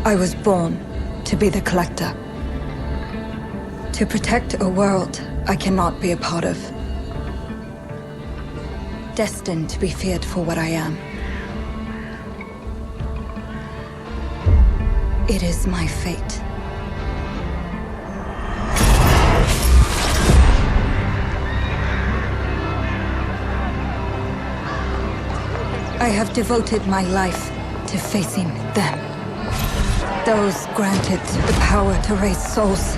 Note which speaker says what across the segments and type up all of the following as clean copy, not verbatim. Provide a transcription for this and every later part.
Speaker 1: I was born to be the collector. To protect a world I cannot be a part of. Destined to be feared for what I am. It is my fate. I have devoted my life to facing them. Those granted the power to raise souls.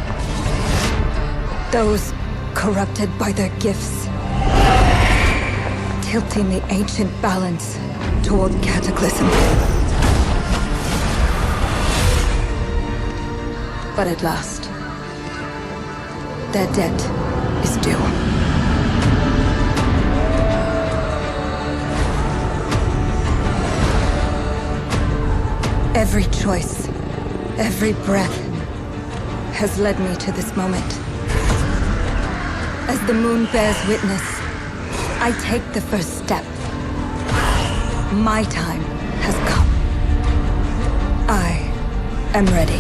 Speaker 1: Those corrupted by their gifts. Tilting the ancient balance toward cataclysm. But at last, their debt is due. Every choice, every breath has led me to this moment. As the moon bears witness, I take the first step. My time has come. I am ready.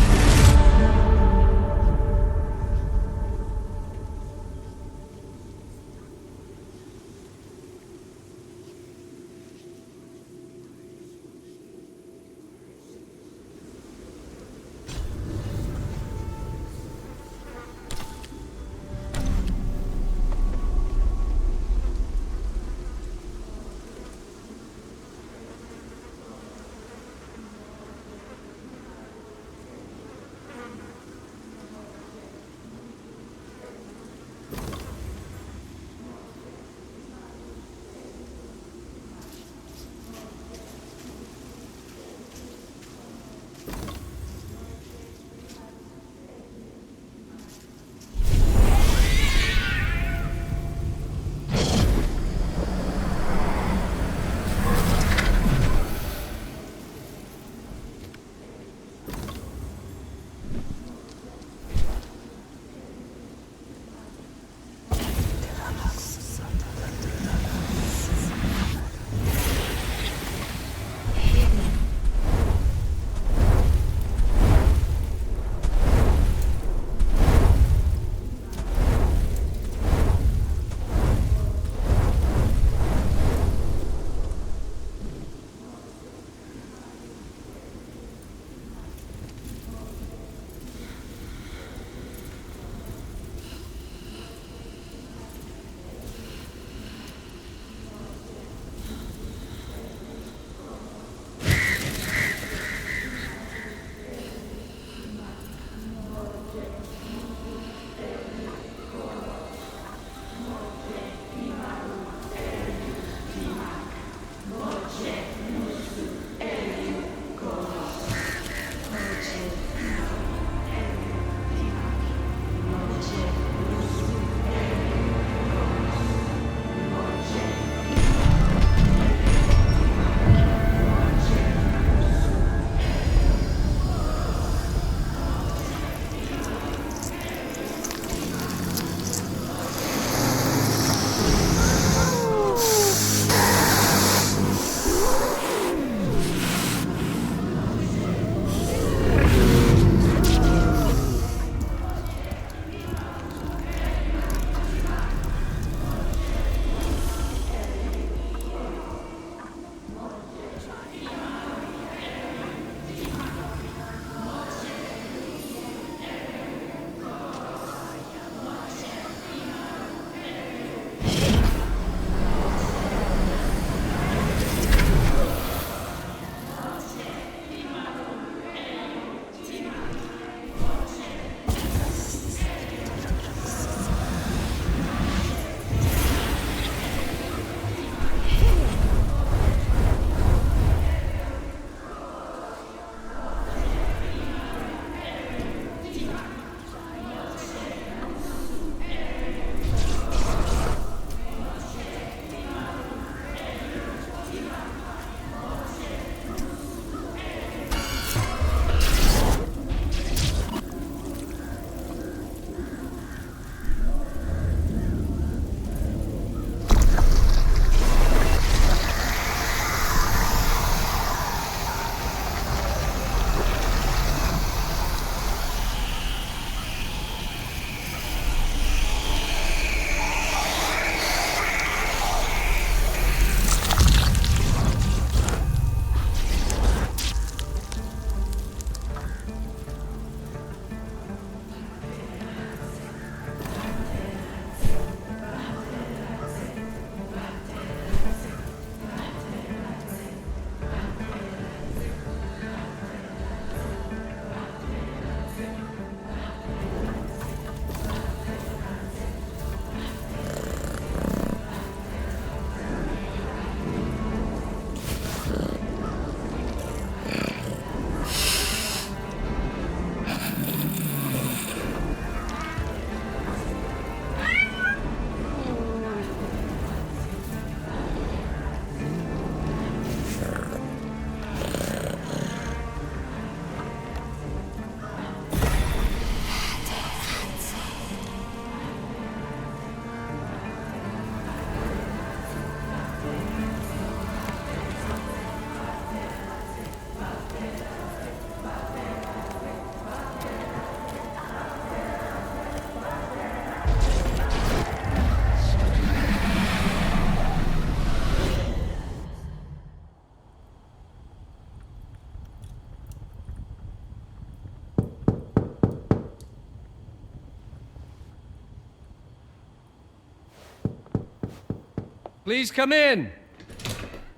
Speaker 2: Please come in.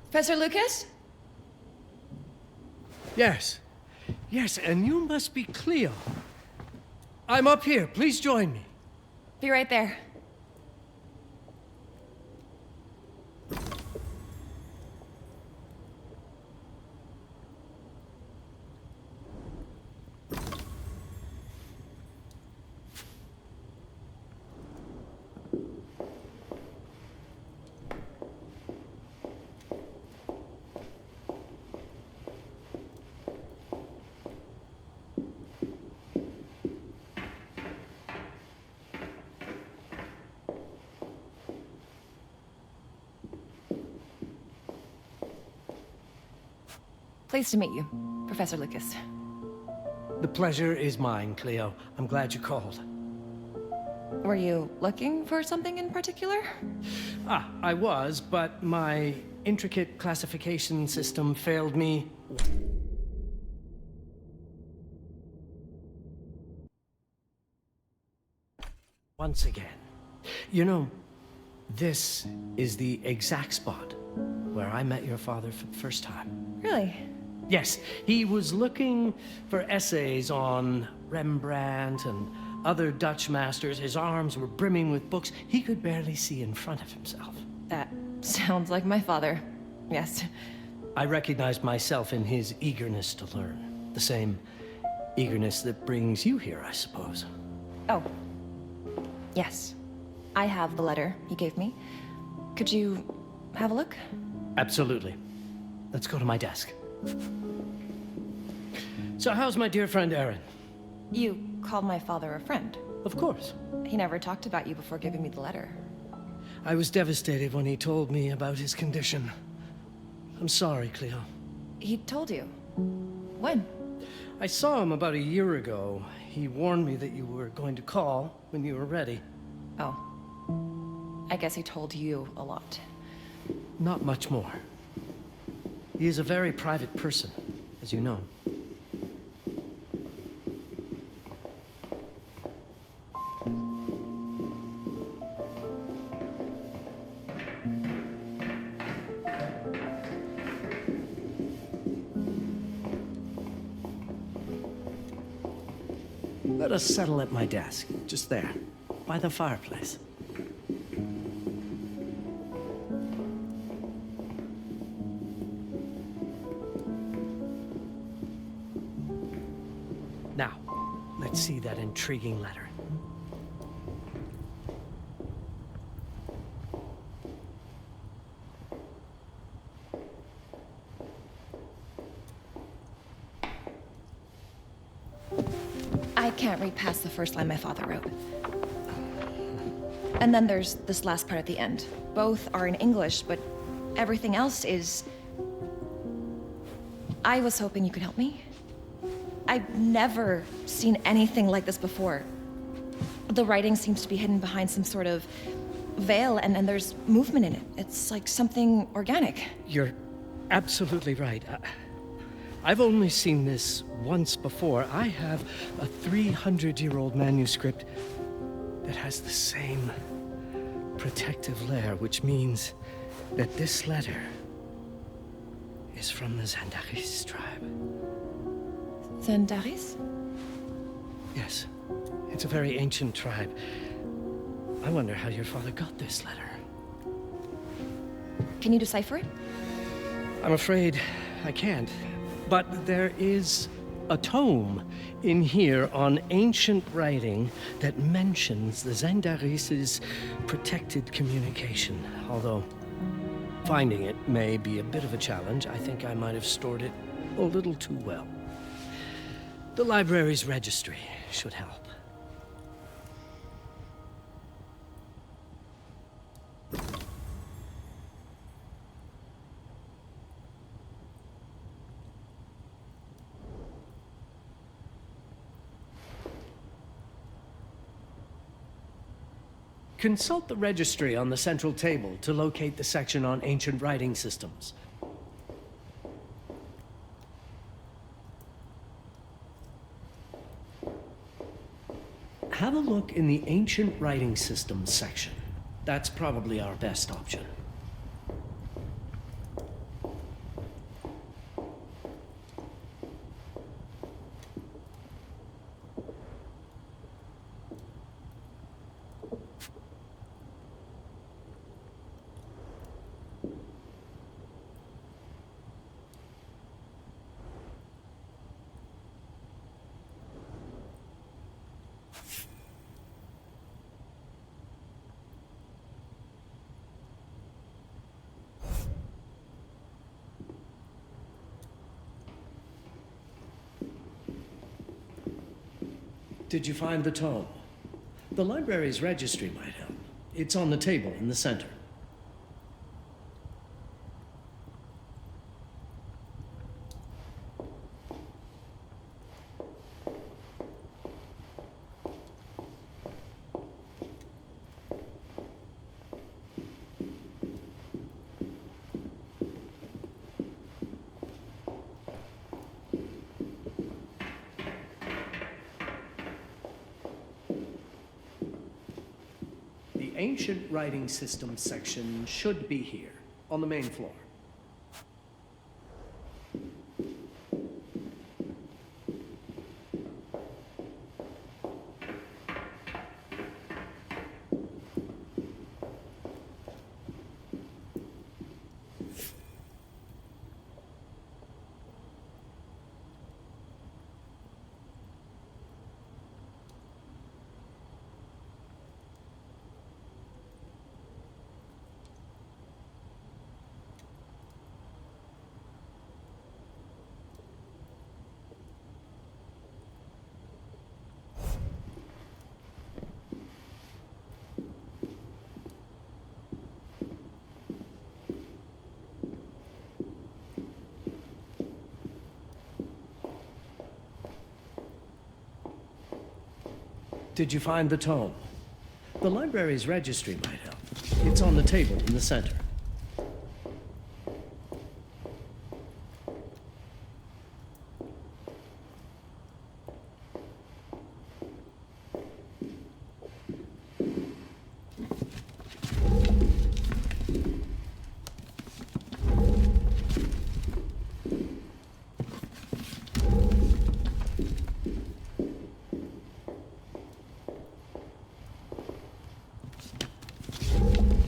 Speaker 3: Professor Lucas?
Speaker 2: Yes. Yes, and you must be Cleo. I'm up here. Please join me.
Speaker 3: Be right there. Pleased to meet you, Professor Lucas.
Speaker 2: The pleasure is mine, Cleo. I'm glad you called.
Speaker 3: Were you looking for something in particular?
Speaker 2: I was, but my intricate classification system failed me. Once again. You know, this is the exact spot where I met your father for the first time.
Speaker 3: Really?
Speaker 2: Yes, he was looking for essays on Rembrandt and other Dutch masters. His arms were brimming with books. He could barely see in front of himself.
Speaker 3: That sounds like my father. Yes.
Speaker 2: I recognized myself in his eagerness to learn. The same eagerness that brings you here, I suppose.
Speaker 3: Oh. Yes. I have the letter he gave me. Could you have a look?
Speaker 2: Absolutely. Let's go to my desk. So how's my dear friend Aaron?
Speaker 3: You called my father a friend.
Speaker 2: Of course.
Speaker 3: He never talked about you before giving me the letter.
Speaker 2: I was devastated when he told me about his condition. I'm sorry, Cleo.
Speaker 3: He told you? When?
Speaker 2: I saw him about a year ago. He warned me that you were going to call when you were ready.
Speaker 3: Oh. I guess he told you a lot.
Speaker 2: Not much more. He is a very private person, as you know. Let us settle at my desk, just there, by the fireplace. Now, let's see that intriguing letter.
Speaker 3: I can't read past the first line my father wrote. And then there's this last part at the end. Both are in English, but everything else is... I was hoping you could help me. I've never seen anything like this before. The writing seems to be hidden behind some sort of veil, and there's movement in it. It's like something organic.
Speaker 2: You're absolutely right. I've only seen this once before. I have a 300-year-old manuscript that has the same protective layer, which means that this letter is from the Zandaris tribe.
Speaker 3: Zandaris?
Speaker 2: Yes, it's a very ancient tribe. I wonder how your father got this letter.
Speaker 3: Can you decipher it?
Speaker 2: I'm afraid I can't. But there is a tome in here on ancient writing that mentions the Zandaris' protected communication. Although finding it may be a bit of a challenge, I think I might have stored it a little too well. The library's registry should help. Consult the registry on the central table to locate the section on ancient writing systems. Have a look in the ancient writing systems section. That's probably our best option. Did you find the tome? The library's registry might help. It's on the table in the center. The ancient writing system section should be here, on the main floor. Did you find the tome? The library's registry might help. It's on the table in the center.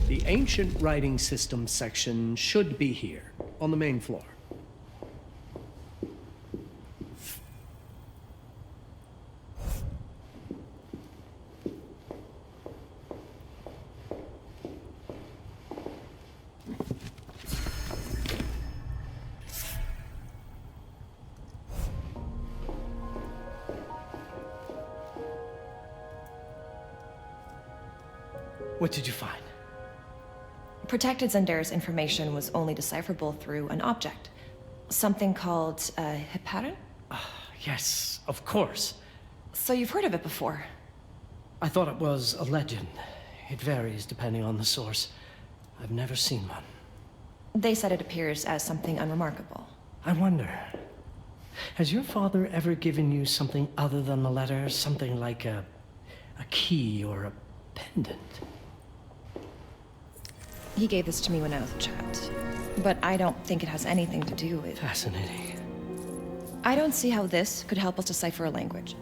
Speaker 2: The ancient writing system section should be here, on the main floor. What did you find?
Speaker 3: Protected Zendare's information was only decipherable through an object. Something called a heparin?
Speaker 2: Yes, of course.
Speaker 3: So you've heard of it before?
Speaker 2: I thought it was a legend. It varies depending on the source. I've never seen one.
Speaker 3: They said it appears as something unremarkable.
Speaker 2: I wonder, has your father ever given you something other than the letter? Something like a key or a pendant?
Speaker 3: He gave this to me when I was a child. But I don't think it has anything to do with...
Speaker 2: Fascinating.
Speaker 3: I don't see how this could help us decipher a language.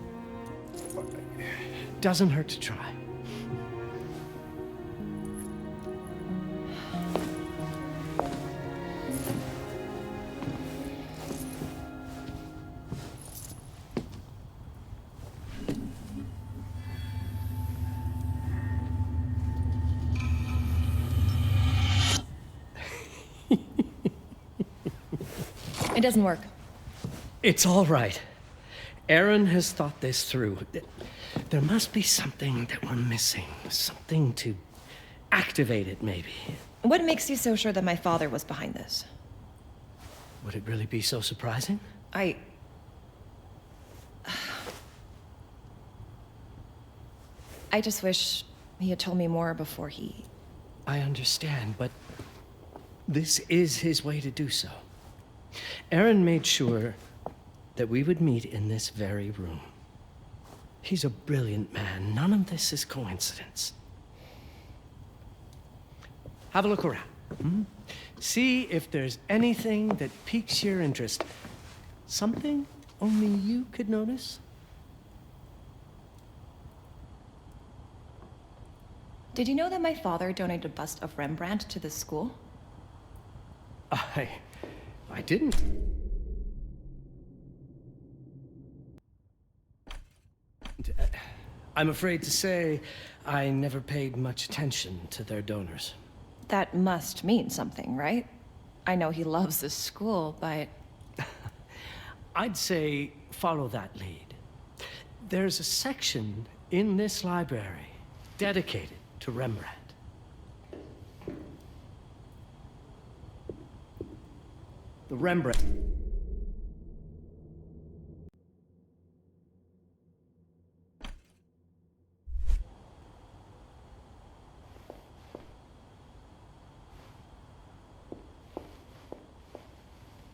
Speaker 2: Doesn't hurt to try.
Speaker 3: It doesn't work.
Speaker 2: It's all right. Aaron has thought this through. There must be something that we're missing. Something to activate it, maybe.
Speaker 3: What makes you so sure that my father was behind this?
Speaker 2: Would it really be so surprising?
Speaker 3: I just wish he had told me more before he...
Speaker 2: I understand, but this is his way to do so. Aaron made sure that we would meet in this very room. He's a brilliant man. None of this is coincidence. Have a look around. See if there's anything that piques your interest. Something only you could notice.
Speaker 3: Did you know that my father donated a bust of Rembrandt to this school?
Speaker 2: I didn't. I'm afraid to say I never paid much attention to their donors.
Speaker 3: That must mean something, right? I know he loves this school, but...
Speaker 2: I'd say follow that lead. There's a section in this library dedicated to Rembrandt. The Rembrandt.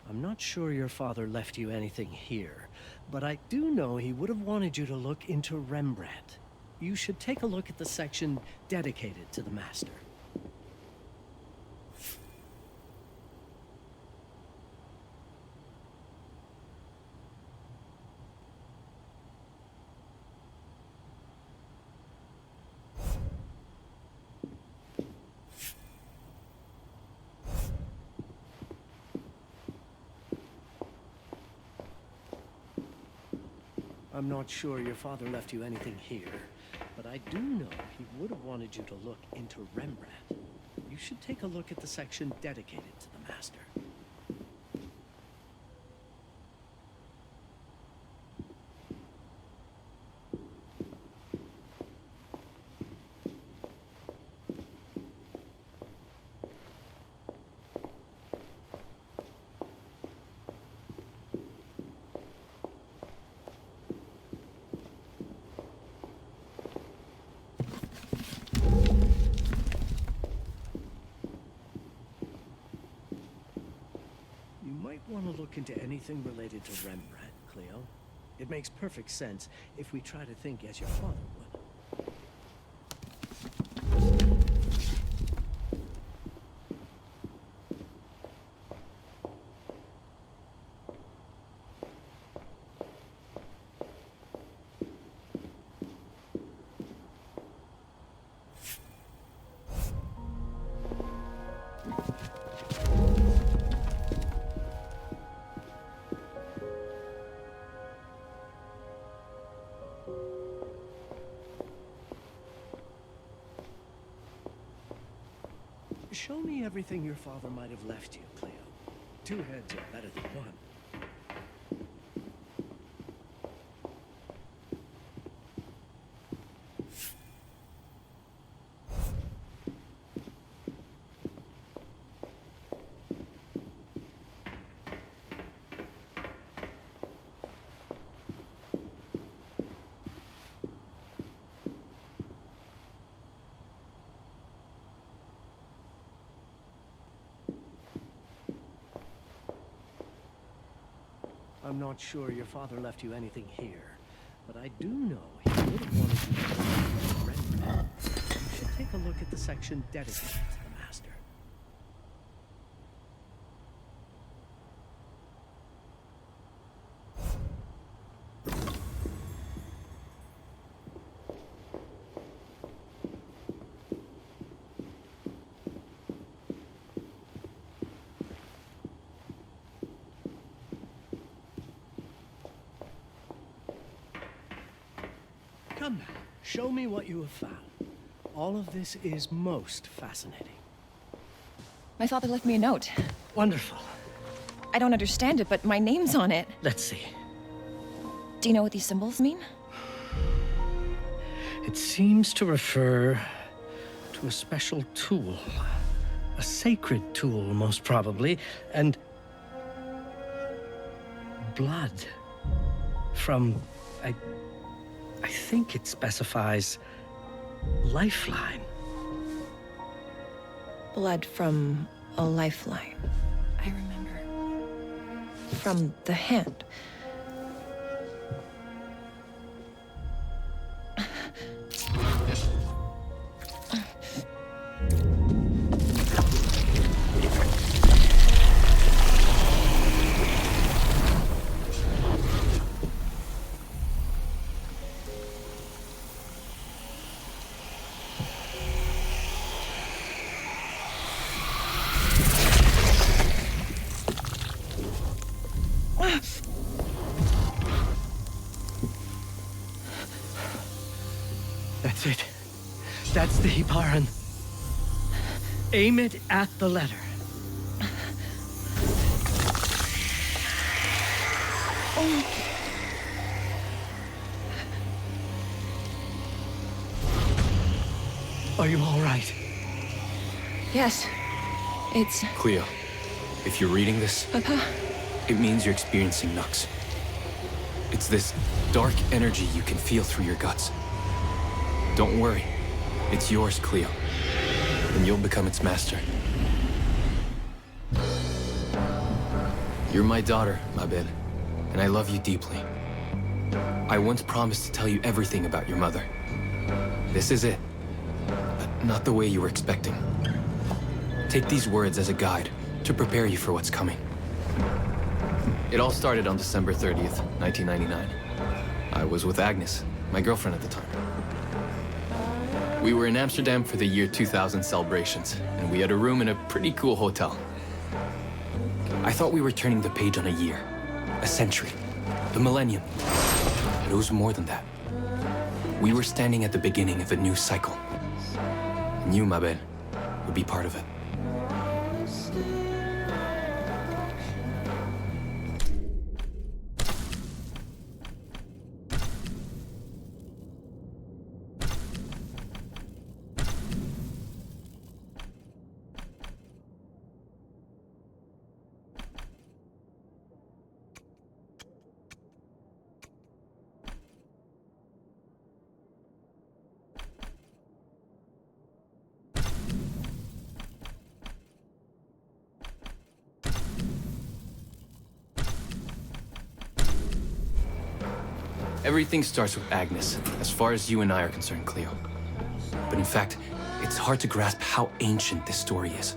Speaker 2: I'm not sure your father left you anything here, but I do know he would have wanted you to look into Rembrandt. You should take a look at the section dedicated to the master. I'm not sure your father left you anything here, but I do know he would have wanted you to look into Rembrandt. You should take a look at the section dedicated to the master. Want to look into anything related to Rembrandt, Cleo? It makes perfect sense if we try to think as your father would. Show me everything your father might have left you, Cleo. 2 heads are better than 1. I'm not sure your father left you anything here, but I do know he would have wanted you to look into Rembrandt. You should take a look at the section dedicated to the master. Come now, show me what you have found. All of this is most fascinating.
Speaker 3: My father left me a note.
Speaker 2: Wonderful.
Speaker 3: I don't understand it, but my name's on it.
Speaker 2: Let's see.
Speaker 3: Do you know what these symbols mean?
Speaker 2: It seems to refer to a special tool. A sacred tool, most probably, and blood from, I think it specifies lifeline.
Speaker 3: Blood from a lifeline. I remember. From the hand.
Speaker 2: That's it. That's the Hiparan. Aim it at the letter. Are you all right?
Speaker 3: Yes. It's...
Speaker 4: Cleo, if you're reading this,
Speaker 3: Papa?
Speaker 4: it means you're experiencing Nux. It's this dark energy you can feel through your guts. Don't worry. It's yours, Cleo. And you'll become its master. You're my daughter, Mabel, and I love you deeply. I once promised to tell you everything about your mother. This is it, but not the way you were expecting. Take these words as a guide to prepare you for what's coming. It all started on December 30th, 1999. I was with Agnes, my girlfriend at the time. We were in Amsterdam for the year 2000 celebrations, and we had a room in a pretty cool hotel. I thought we were turning the page on a year, a century, a millennium. But it was more than that. We were standing at the beginning of a new cycle. And you, Mabel, would be part of it. Everything starts with Agnes, as far as you and I are concerned, Cleo. But in fact, it's hard to grasp how ancient this story is.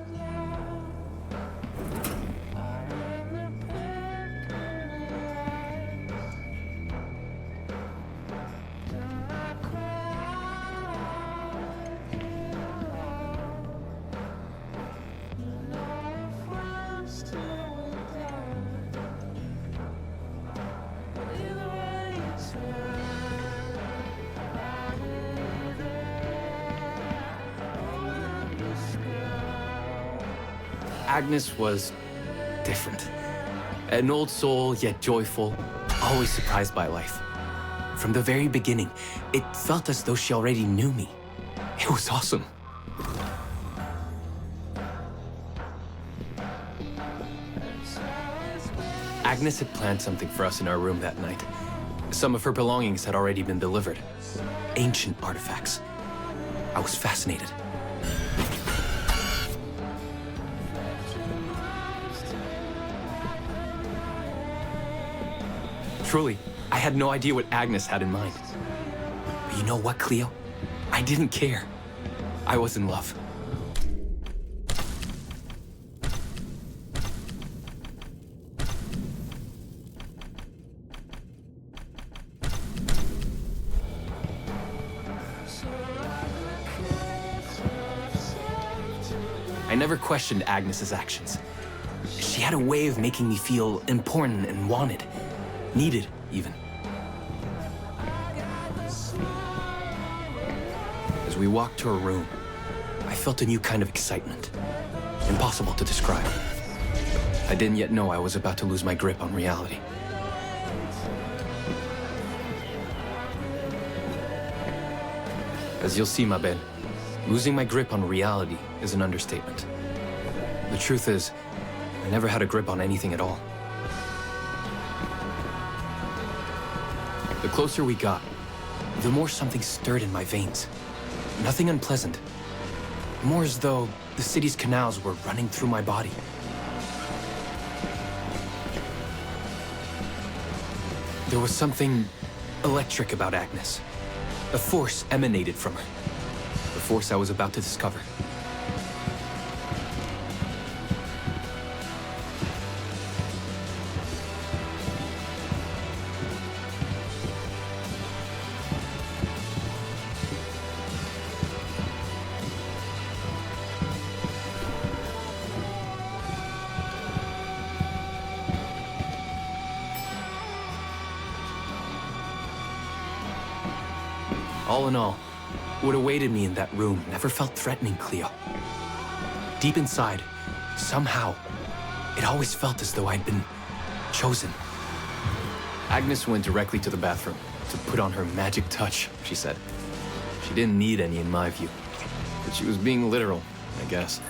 Speaker 4: Agnes was different. An old soul, yet joyful, always surprised by life. From the very beginning, it felt as though she already knew me. It was awesome. Agnes had planned something for us in our room that night. Some of her belongings had already been delivered. Ancient artifacts. I was fascinated. Truly, I had no idea what Agnes had in mind. But you know what, Cleo? I didn't care. I was in love. I never questioned Agnes's actions. She had a way of making me feel important and wanted. Needed, even. As we walked to her room, I felt a new kind of excitement. Impossible to describe. I didn't yet know I was about to lose my grip on reality. As you'll see, Mabel, losing my grip on reality is an understatement. The truth is, I never had a grip on anything at all. The closer we got, the more something stirred in my veins. Nothing unpleasant. More as though the city's canals were running through my body. There was something electric about Agnes. A force emanated from her. The force I was about to discover. All in all, what awaited me in that room never felt threatening, Cleo. Deep inside, somehow, it always felt as though I'd been chosen. Agnes went directly to the bathroom to put on her magic touch, she said. She didn't need any in my view. But she was being literal, I guess.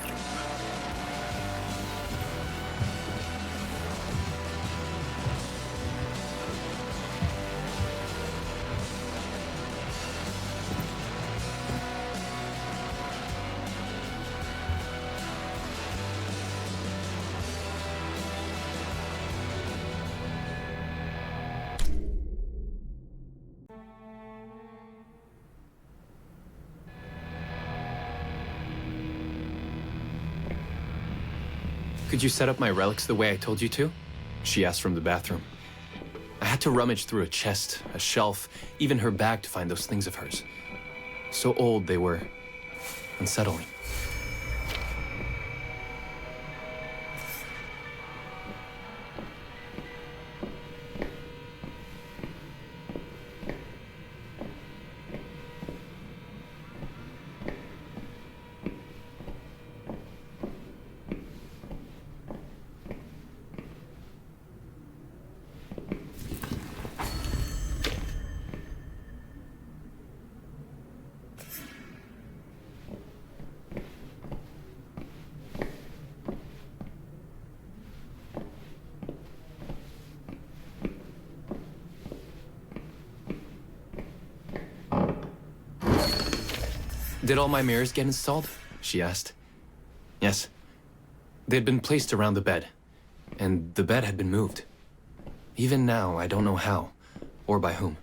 Speaker 4: Could you set up my relics the way I told you to? She asked from the bathroom. I had to rummage through a chest, a shelf, even her bag to find those things of hers. So old they were unsettling. Did all my mirrors get installed? She asked. Yes. They'd been placed around the bed, and the bed had been moved. Even now, I don't know how, or by whom.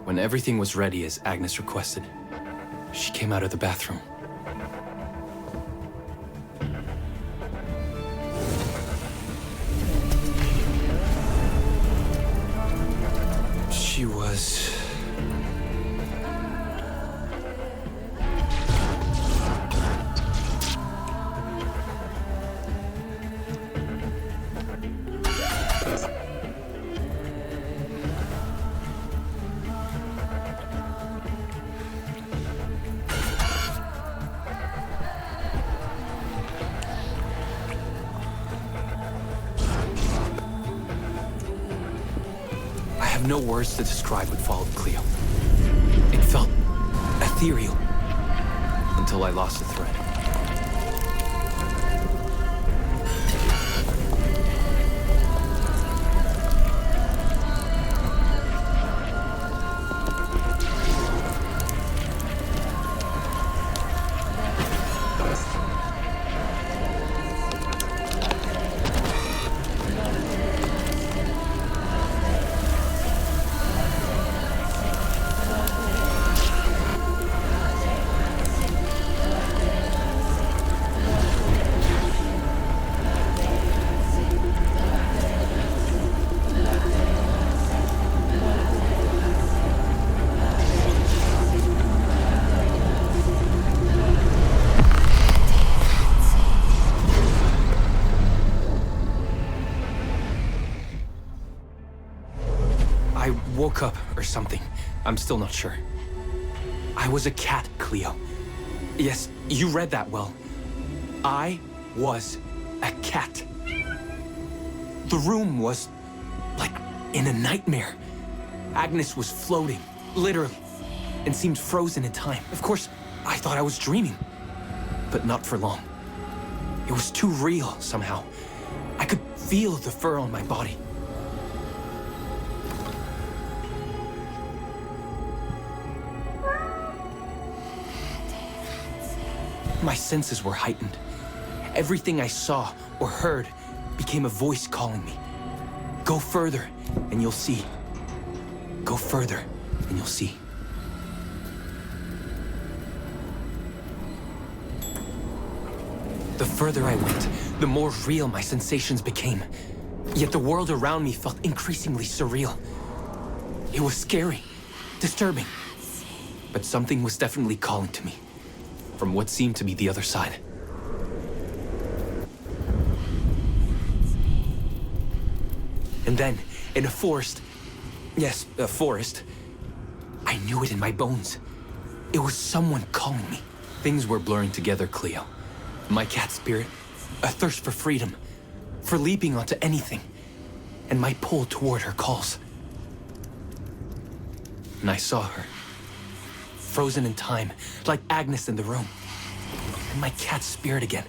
Speaker 4: When everything was ready as Agnes requested, she came out of the bathroom. She was... no words to describe what followed, Cleo. It felt ethereal until I lost the thread. I woke up or something. I'm still not sure. I was a cat, Cleo. Yes, you read that well. I was a cat. The room was like in a nightmare. Agnes was floating, literally, and seemed frozen in time. Of course, I thought I was dreaming, but not for long. It was too real somehow. I could feel the fur on my body. My senses were heightened. Everything I saw or heard became a voice calling me. Go further, and you'll see. Go further, and you'll see. The further I went, the more real my sensations became. Yet the world around me felt increasingly surreal. It was scary, disturbing. But something was definitely calling to me, from what seemed to be the other side. And then, in a forest, yes, a forest, I knew it in my bones. It was someone calling me. Things were blurring together, Cleo. My cat spirit, a thirst for freedom, for leaping onto anything, and my pull toward her calls. And I saw her, frozen in time, like Agnes in the room. And my cat spirit again,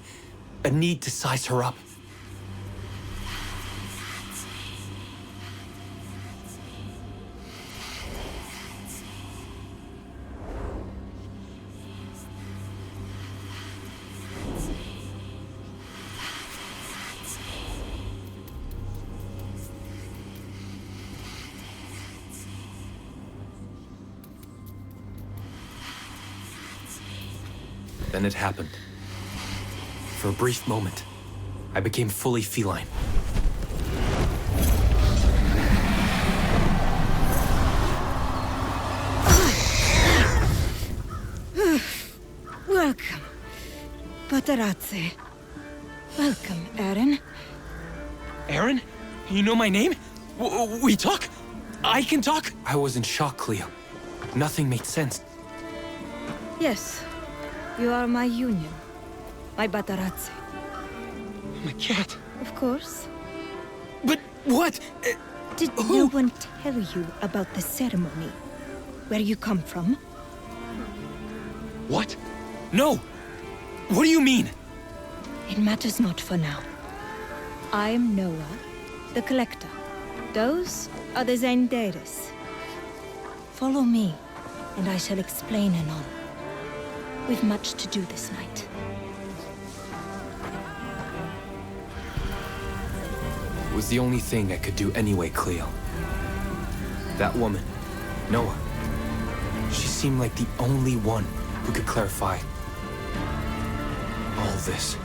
Speaker 4: a need to size her up. Then it happened. For a brief moment, I became fully feline.
Speaker 1: Welcome, Patarazzi. Welcome, Aaron.
Speaker 4: Aaron? You know my name? We talk? I can talk? I was in shock, Cleo. Nothing made sense.
Speaker 1: Yes, you are my union. My Patarazzi.
Speaker 4: My cat.
Speaker 1: Of course.
Speaker 4: But what?
Speaker 1: Did no one tell you about the ceremony? Where you come from?
Speaker 4: What? No! What do you mean?
Speaker 1: It matters not for now. I am Noah, the Collector. Those are the Zendaris. Follow me, and I shall explain anon. We've much to do this night.
Speaker 4: It was the only thing I could do anyway, Cleo. That woman, Noah, she seemed like the only one who could clarify all this.